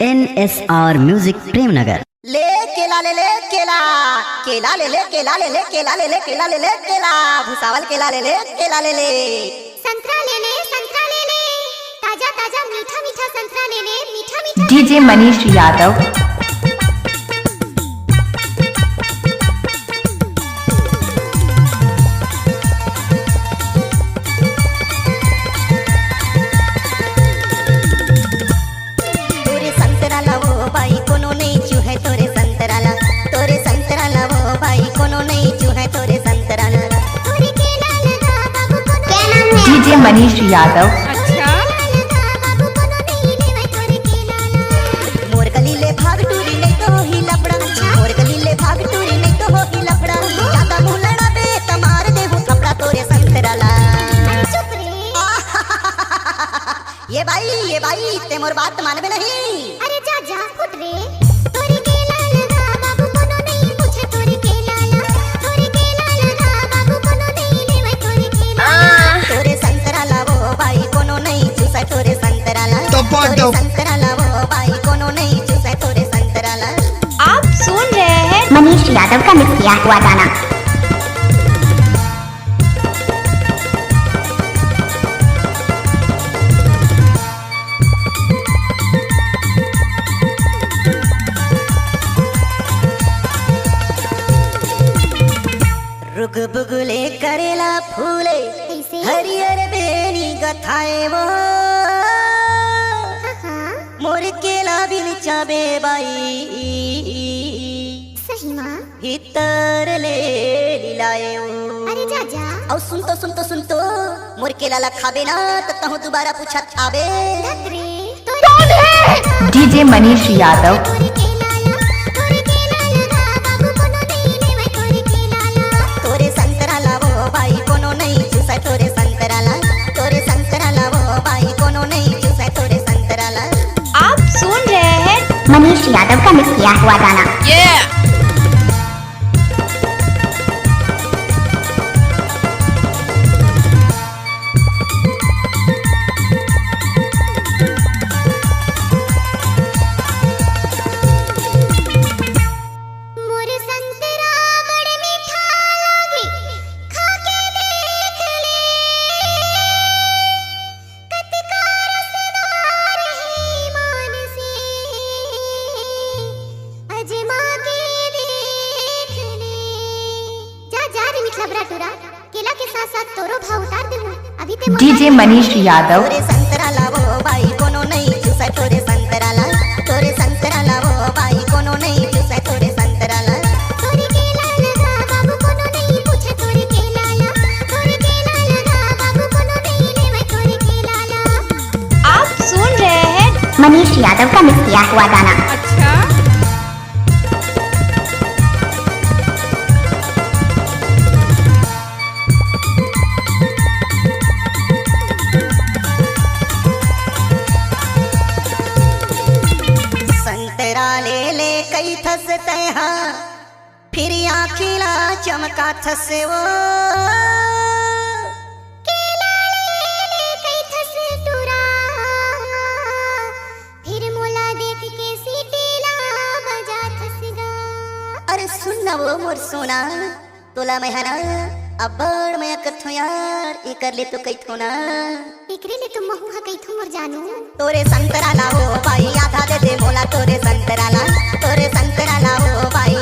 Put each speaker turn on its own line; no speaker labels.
NSR music Premnagar.
ले केला ले ले केला केला ले ले केला ले ले केला ले ले केला ले ले केला भुसावल केला ले ले केला ले ले
संतरा ले ताजा ताजा मीठा मीठा संतरा ले ले मीठा मीठा।
डीजे मनीष यादव। डीजे मनीष यादव।
अच्छा
मोर गलीले भाग टूरी नहीं तो ही लपड़ा मोर गलीले भाग टूरी नहीं तो ही लपड़ा ज्यादा मुंह लड़ा बे तमार दे हूं थपड़ा तोरे संतराला।
चुप रे।
ये भाई ते मोर बात मानबे नहीं।
अरे जा जा फुट रे तोरे केला लगा बाबू कोनो नहीं पूछे तोरे केला लगा बाबू कोनो नहीं लेवे तोरे केला
तोरे संतराला वो भाई कोनो नहीं चूसा तोरे संतराला तोरे संतराला वो भाई कोनो नहीं चूसा तोरे संतराला।
आप सुन रहे हैं
मनीष यादव का मिक्स किया हुआ गाना।
रुग बुगले करेला फूले हरियर बेनी गथाए वो मोर केला बिन चाबे बाई
सही माँ।
भीतर ले लिलाए वो।
अरे जा जा
और सुन तो मोर केला ला खाबे ना तो तहु दोबारा पूछा खाबे।
धत रे तोरे
डीजे मनीष यादव।
तोरे केला लगा बाबू कोनो नहीं लेवे तोरे केला
तोरे संतराला वो भाई कोनो नहीं चूसा तोरे संतराला तोरे संतराला वो भाई कोनो नहीं चूसा तोरे संतराला।
आप सुन रहे हैं
मनीष यादव का मिक्स किया हुआ गाना।
मोर संतरा बड़े मीठा लागे खा के देख ले कतिका रसदार है मान से अजमा के देख ले। जा जा रे मिठला बराटुरा केला के साथ साथ तोरो भाव उतार दे अभी ते
डीजे मनीष यादव।
तोरे संतराला वो भाई कोनो नहीं चूसा तोरे संतराला तोरे संतराला वो भाई कोनो नहीं चूसा तोरे संतराला।
तोरे केला लगा बाबू कोनो नहीं पूछे तोरे केला लगा बाबू कोनो नहीं लेवे तोरे केला। आप सुन रहे हैं
मनीष यादव का मिक्स किया हुआ गाना।
अच्छा
संतरा ले ले कई थसते हाँ फिर आखिला चमका थसे वो
केला ले कई थस टूरा फिर मोला देख के सीटीला बजा थसगा।
अरे सुन ना वो मोर सोना तोला मैं हना अब बड़ मैं कथो यार ये कर ले तो कई थो ना
एकरे ले तुम महू हा कई थो मोर जानू
तोरे संतराला हो भाई आधा दे दे मोला तोरे संतराला हो भाई